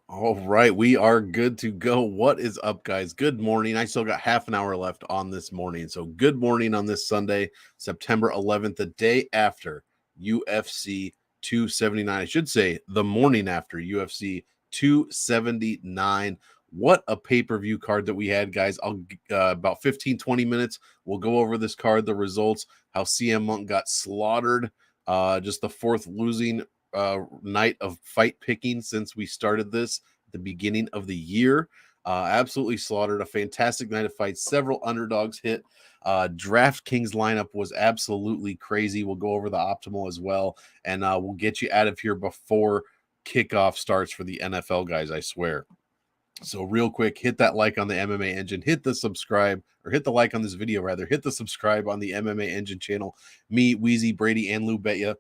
All right, we are good to go. What is up, guys? Good morning. I still got half an hour left on this morning. So, good morning on this Sunday, September 11th, the day after UFC 279. I should say the morning after UFC 279. What a pay per view card that we had, guys. I'll about 15-20 minutes. We'll go over this card, the results, how CM Monk got slaughtered, just the fourth losing night of fight picking since we started this at the beginning of the year. Absolutely slaughtered. A fantastic night of fights. Several underdogs hit. DraftKings lineup was absolutely crazy. We'll go over the optimal as well, and we'll get you out of here before kickoff starts for the NFL, guys. I swear. So real quick, hit that like on the MMA Engine, hit the subscribe, or hit the like on this video rather, hit the subscribe on the MMA Engine channel. Me, Wheezy, Brady, and Lou Bet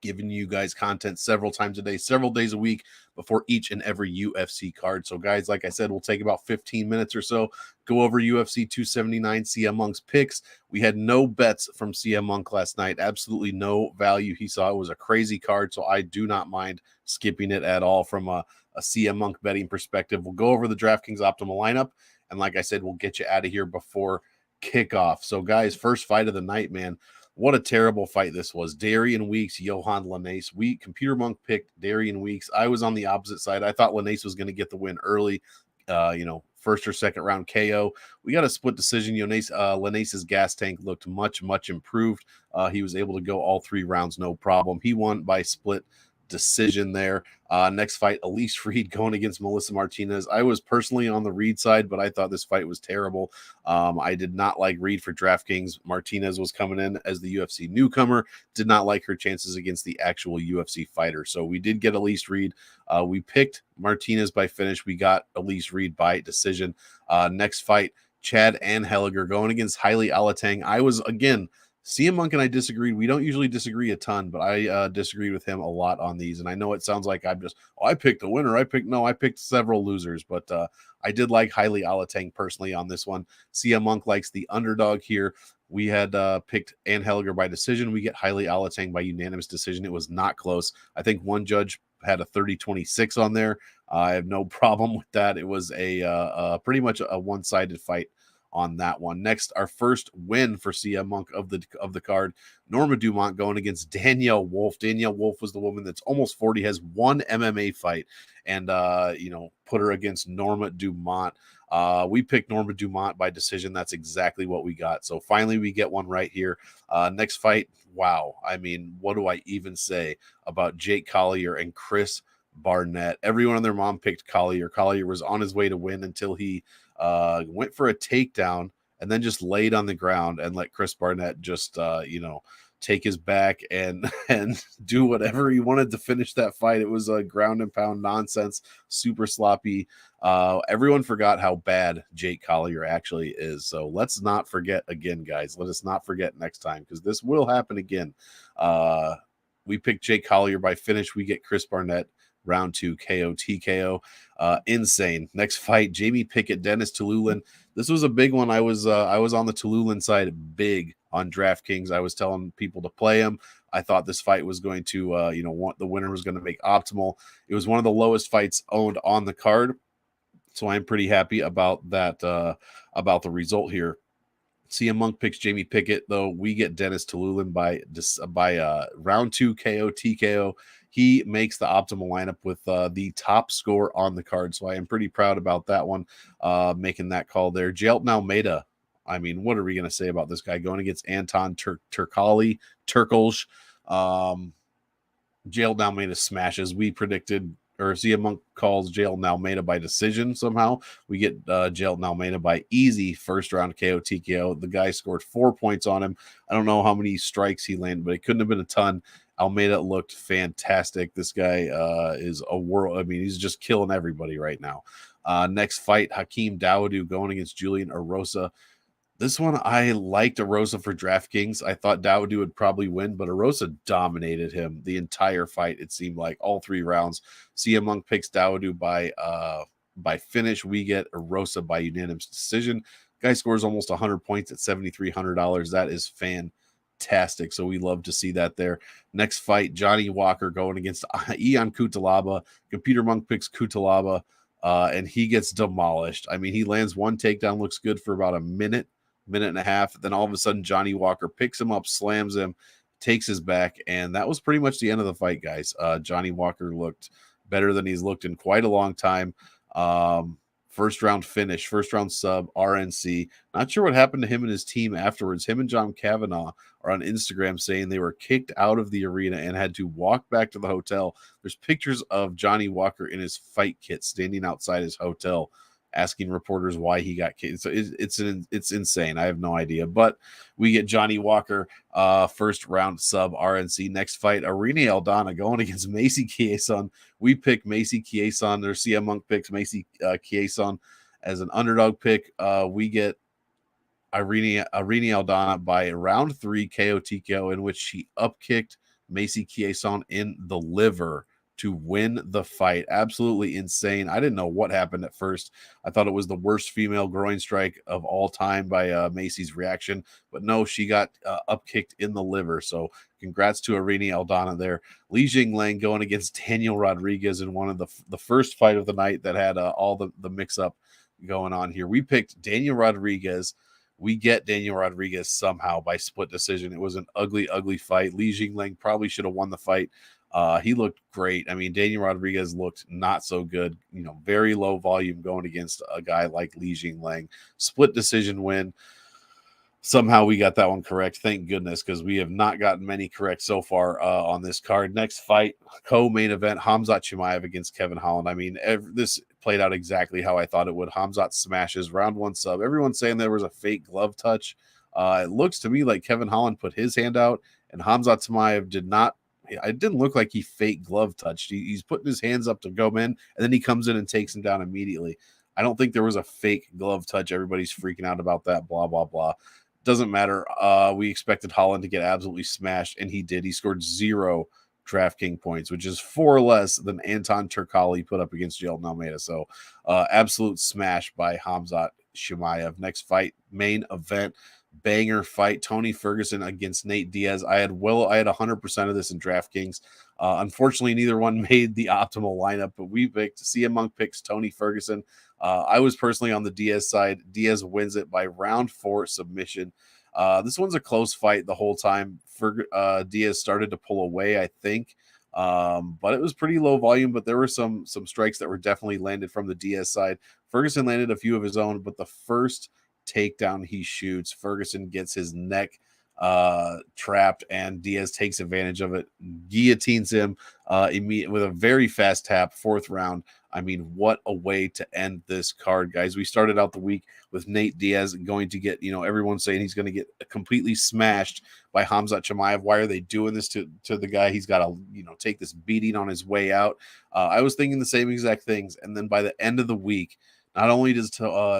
giving you guys content several times a day, several days a week before each and every UFC card. So, guys, like I said, we'll take about 15 minutes or so, go over UFC 279, CM Monk's picks. We had no bets from CM Monk last night, absolutely no value. He saw it was a crazy card, so I do not mind skipping it at all from a CM Monk betting perspective. We'll go over the DraftKings optimal lineup, and like I said, we'll get you out of here before kickoff. So, guys, first fight of the night, man. What a terrible fight this was. Darian Weeks, Johan Lanace. Computer Monk picked Darian Weeks. I was on the opposite side. I thought Lanace was going to get the win early, first or second round KO. We got a split decision. Lanace's gas tank looked much, much improved. He was able to go all 3 rounds, no problem. He won by split decision there. Next fight, Elise Reed going against Melissa Martinez. I was personally on the Reed side, but I thought this fight was terrible. I did not like Reed for DraftKings. Martinez was coming in as the UFC newcomer. Did not like her chances against the actual UFC fighter. So we did get Elise Reed. We picked Martinez by finish. We got Elise Reed by decision. Next fight, Chad Anheliger going against Hailey Alatang. I was, again, CM Monk and I disagreed. We don't usually disagree a ton, but I disagreed with him a lot on these. And I know it sounds like I picked a winner. I picked several losers, but I did like Hailey Alatang personally on this one. CM Monk likes the underdog here. We had picked Anheliger by decision. We get Hailey Alatang by unanimous decision. It was not close. I think one judge had a 30-26 on there. I have no problem with that. It was a pretty much a one-sided fight on that one. Next, our first win for CM Monk of the card, Norma Dumont going against Danielle Wolf. Danielle Wolf was the woman that's almost 40, has one MMA fight, and put her against Norma Dumont. We picked Norma Dumont by decision. That's exactly what we got. So finally, we get one right here. Next fight, wow. I mean, what do I even say about Jake Collier and Chris Barnett? Everyone and their mom picked Collier. Collier was on his way to win until he went for a takedown and then just laid on the ground and let Chris Barnett just take his back and do whatever he wanted to finish that fight. It was a ground and pound nonsense, super sloppy. Everyone forgot how bad Jake Collier actually is. So let's not forget again, guys. Let us not forget next time, because this will happen again. We picked Jake Collier by finish. We get Chris Barnett round 2 KO TKO. Insane. Next fight, Jamie Pickett, Dennis Tululin. This was a big one. I was on the Tululin side big on DraftKings. I was telling people to play him. I thought this fight was going to the winner was going to make optimal. It was one of the lowest fights owned on the card. So I'm pretty happy about that, about the result here. CM Monk picks Jamie Pickett, though. We get Dennis Tululin by round 2 KO TKO. He makes the optimal lineup with the top score on the card. So I am pretty proud about that one, making that call there. Jailton Almeida. I mean, what are we going to say about this guy going against Anton Turkalj? Jailton Almeida smashes. We predicted, or CM Monk calls Jailton Almeida by decision somehow. We get Jailton Almeida by easy first round KO TKO. The guy scored 4 points on him. I don't know how many strikes he landed, but it couldn't have been a ton. Almeida looked fantastic. This guy is a world. I mean, he's just killing everybody right now. Next fight, Hakeem Dawodu going against Julian Erosa. This one, I liked Erosa for DraftKings. I thought Dawodu would probably win, but Erosa dominated him the entire fight. It seemed like all 3 rounds. CM Monk picks Dawodu by finish. We get Erosa by unanimous decision. Guy scores almost 100 points at $7,300. That is fantastic. fantastic. So we love to see that there. Next fight, Johnny Walker going against Ion Cutelaba. Computer Monk picks Cutelaba, and he gets demolished. I mean, he lands one takedown, looks good for about a minute and a half. Then all of a sudden, Johnny Walker picks him up, slams him, takes his back, and that was pretty much the end of the fight, guys. Johnny Walker looked better than he's looked in quite a long time. First round finish, first round sub, RNC. Not sure what happened to him and his team afterwards. Him and John Kavanaugh are on Instagram saying they were kicked out of the arena and had to walk back to the hotel. There's pictures of Johnny Walker in his fight kit standing outside his hotel asking reporters why he got kicked. So it's insane. I have no idea. But we get Johnny Walker, first round sub RNC. Next fight, Irene Aldana going against Macy Chiasson. We pick Macy Chiasson, or CM Monk picks Macy Chiasson as an underdog pick. We get Irene Aldana by round 3 KO TKO, in which she upkicked Macy Chiasson in the liver to win the fight. Absolutely insane. I didn't know what happened at first. I thought it was the worst female groin strike of all time by Macy's reaction, but no, she got upkicked in the liver. So congrats to Irene Aldana there. Li Jingliang going against Daniel Rodriguez in one of the first fight of the night that had all the mix-up going on here. We picked Daniel Rodriguez. We get Daniel Rodriguez somehow by split decision. It was an ugly, ugly fight. Li Jingliang probably should have won the fight. He looked great. I mean, Daniel Rodriguez looked not so good. You know, very low volume going against a guy like Li Jingliang. Split decision win. Somehow we got that one correct. Thank goodness, because we have not gotten many correct so far on this card. Next fight, co-main event, Khamzat Chimaev against Kevin Holland. I mean, this played out exactly how I thought it would. Khamzat smashes, round 1 sub. Everyone's saying there was a fake glove touch. It looks to me like Kevin Holland put his hand out, and Khamzat Chimaev did not. It didn't look like he fake glove touched. He's putting his hands up to go in, and then he comes in and takes him down immediately. I don't think there was a fake glove touch. Everybody's freaking out about that, blah, blah, blah. Doesn't matter. We expected Holland to get absolutely smashed, and he did. He scored 0 DraftKings points, which is 4 less than Anton Turkali put up against Jelton Almeida. So absolute smash by Khamzat Chimaev. Next fight, main event. Banger fight, Tony Ferguson against Nate Diaz. I had 100% of this in DraftKings. Unfortunately, neither one made the optimal lineup, but we picked CM Monk picks Tony Ferguson. I was personally on the Diaz side. Diaz wins it by round 4 submission. This one's a close fight the whole time. Diaz started to pull away, I think, but it was pretty low volume. But there were some strikes that were definitely landed from the Diaz side. Ferguson landed a few of his own, but the first takedown he shoots, Ferguson gets his neck trapped, and Diaz takes advantage of it, guillotines him with a very fast tap, 4th round. I mean, what a way to end this card, guys. We started out the week with Nate Diaz going to get, everyone's saying he's going to get completely smashed by Khamzat Chimaev. Why are they doing this to the guy? He's got to, take this beating on his way out. I was thinking the same exact things. And then by the end of the week, not only does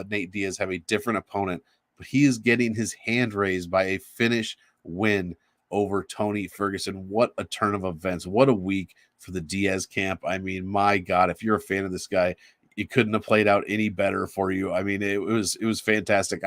Nate Diaz have a different opponent, but he is getting his hand raised by a finish win over Tony Ferguson. What a turn of events. What a week for the Diaz camp. I mean, my God, if you're a fan of this guy, it couldn't have played out any better for you. I mean, it was fantastic.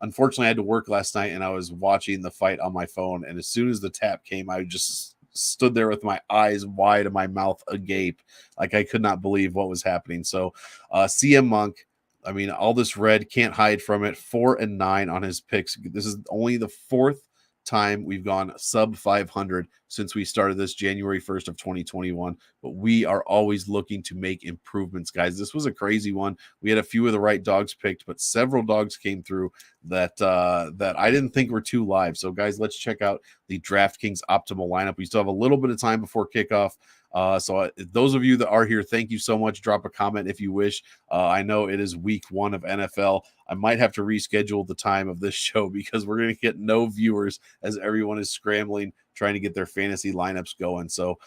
Unfortunately, I had to work last night, and I was watching the fight on my phone, and as soon as the tap came, I just stood there with my eyes wide and my mouth agape. Like I could not believe what was happening. So CM Monk, I mean, all this red, can't hide from it. 4-9 on his picks. This is only the 4th time we've gone sub 500 since we started this January 1st of 2021, but we are always looking to make improvements, guys. This was a crazy one. We had a few of the right dogs picked, but several dogs came through that I didn't think were too live. So guys, let's check out the DraftKings optimal lineup. We still have a little bit of time before kickoff. So those of you that are here, thank you so much. Drop a comment if you wish. I know it is week 1 of NFL. I might have to reschedule the time of this show because we're going to get no viewers as everyone is scrambling, trying to get their fantasy lineups going. So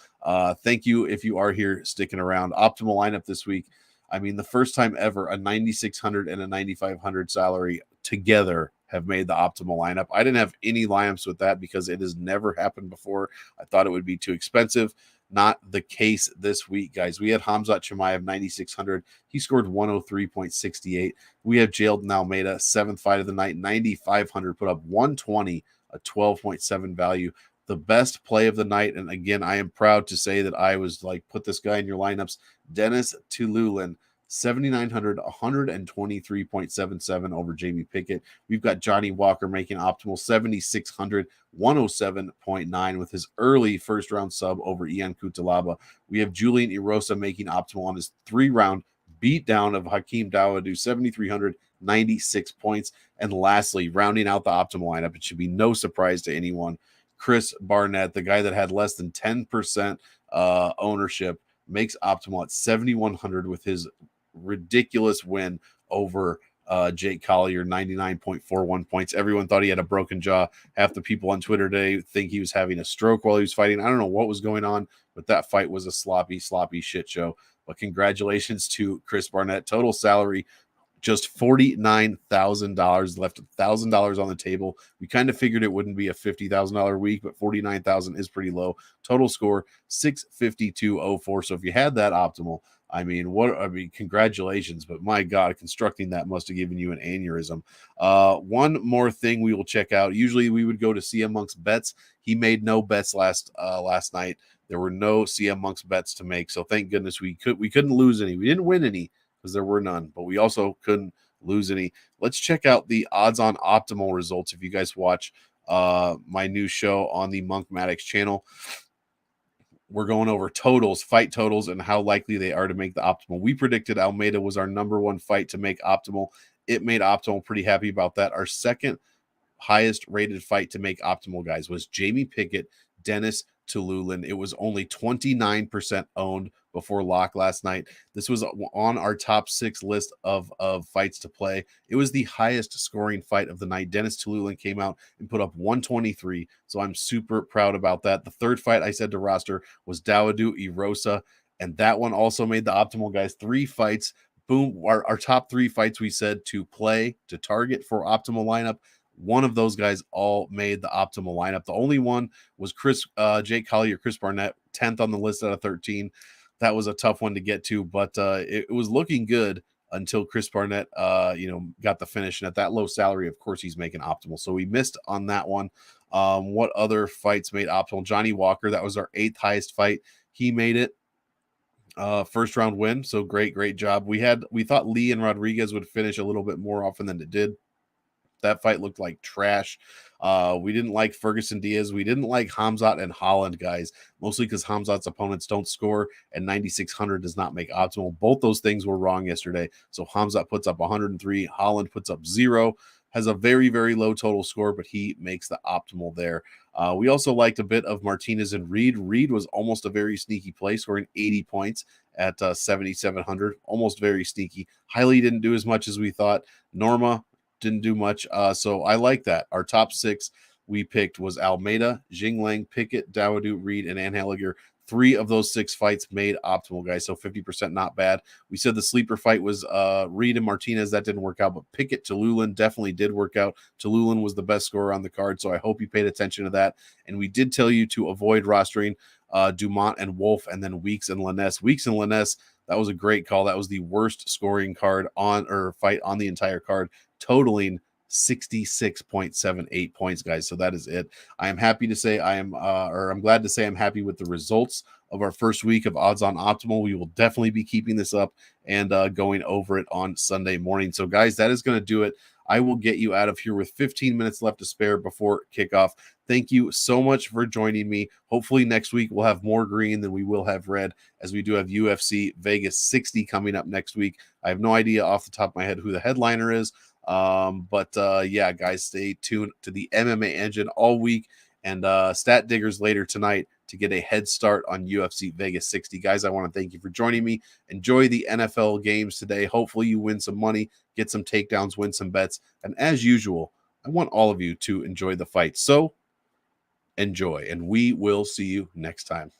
thank you if you are here sticking around. Optimal lineup this week. I mean, the first time ever, a 9,600 and a 9,500 salary together have made the optimal lineup. I didn't have any lineups with that because it has never happened before. I thought it would be too expensive. Not the case this week, guys. We had Khamzat Chimaev 9,600. He scored 103.68. We have Jelton Almeida, 7th fight of the night, 9,500, put up 120 a 12.7 value. The best play of the night, and again, I am proud to say that I was like, put this guy in your lineups, Dennis Tululin, 7,900, 123.77 over Jamie Pickett. We've got Johnny Walker making optimal 7,600, 107.9 with his early first round sub over Ian Kutalaba. We have Julian Erosa making optimal on his 3-round beatdown of Hakeem Dawodu, 7,300, 96 points. And lastly, rounding out the optimal lineup, it should be no surprise to anyone, Chris Barnett, the guy that had less than 10% ownership, makes optimal at 7,100 with his ridiculous win over Jake Collier, 99.41 points. Everyone thought he had a broken jaw. Half the people on Twitter today think he was having a stroke while he was fighting. I don't know what was going on, but that fight was a sloppy shit show. But congratulations to Chris Barnett. Total salary, just $49,000, left $1,000 on the table. We kind of figured it wouldn't be a $50,000 week, but $49,000 is pretty low. Total score 652.04. So if you had that optimal, congratulations. But my God, constructing that must have given you an aneurysm. One more thing we will check out. Usually we would go to CM Monk's bets. He made no bets last night. There were no CM Monk's bets to make. So thank goodness we couldn't lose any. We didn't win any, because there were none, but we also couldn't lose any. Let's check out the odds on optimal results. If you guys watch my new show on the Monk Maddox channel, we're going over totals, fight totals, and how likely they are to make the optimal. We predicted Almeida was our number one fight to make optimal. It made optimal. Pretty happy about that. Our second highest rated fight to make optimal, guys, was Jamie Pickett, Dennis Tululin. It was only 29% owned before lock last night. This was on our top 6 list of fights to play. It was the highest scoring fight of the night. Dennis Tululin came out and put up 123. So I'm super proud about that. The third fight I said to roster was Dawodu Erosa, and that one also made the optimal, guys. 3 fights. Boom. Our top 3 fights we said to play, to target for optimal lineup. One of those guys all made the optimal lineup. The only one was Jake Collier, Chris Barnett, 10th on the list out of 13. That was a tough one to get to, but it was looking good until Chris Barnett, got the finish. And at that low salary, of course, he's making optimal. So we missed on that one. What other fights made optimal? Johnny Walker, that was our 8th highest fight. He made it. First round win. So great job. We thought Lee and Rodriguez would finish a little bit more often than it did. That fight looked like trash. We didn't like Ferguson Diaz. We didn't like Hamzat and Holland, guys, mostly because Hamzat's opponents don't score and 9,600 does not make optimal. Both those things were wrong yesterday. So Hamzat puts up 103. Holland puts up 0. Has a very, very low total score, but he makes the optimal there. We also liked a bit of Martinez and Reed. Reed was almost a very sneaky play, scoring 80 points at 7,700. Almost very sneaky. Hailey didn't do as much as we thought. Norma didn't do much. So I like that. Our top 6 we picked was Almeida, Jinglang, Pickett, Dawodu, Reed, and Anheliger. 3 of those 6 fights made optimal, guys. So 50% not bad. We said the sleeper fight was Reed and Martinez. That didn't work out, but Pickett, Tululin definitely did work out. Tululin was the best scorer on the card, so I hope you paid attention to that. And we did tell you to avoid rostering Dumont and Wolf, and then Weeks and Lanez. Weeks and Lanez, that was a great call. That was the worst scoring fight on the entire card, totaling 66.78 points, guys. So that is it. I am happy to say I'm glad to say I'm happy with the results of our first week of odds on optimal. We will definitely be keeping this up and going over it on Sunday morning. So guys, that is going to do it. I will get you out of here with 15 minutes left to spare before kickoff. Thank you so much for joining me. Hopefully next week we'll have more green than we will have red, as we do have UFC Vegas 60 coming up next week. I have no idea off the top of my head who the headliner is. Yeah, guys, stay tuned to the MMA Engine all week and Stat Diggers later tonight to get a head start on UFC Vegas 60. Guys, I want to thank you for joining me. Enjoy the NFL games today. Hopefully you win some money, get some takedowns, win some bets. And as usual, I want all of you to enjoy the fight. So enjoy, and we will see you next time.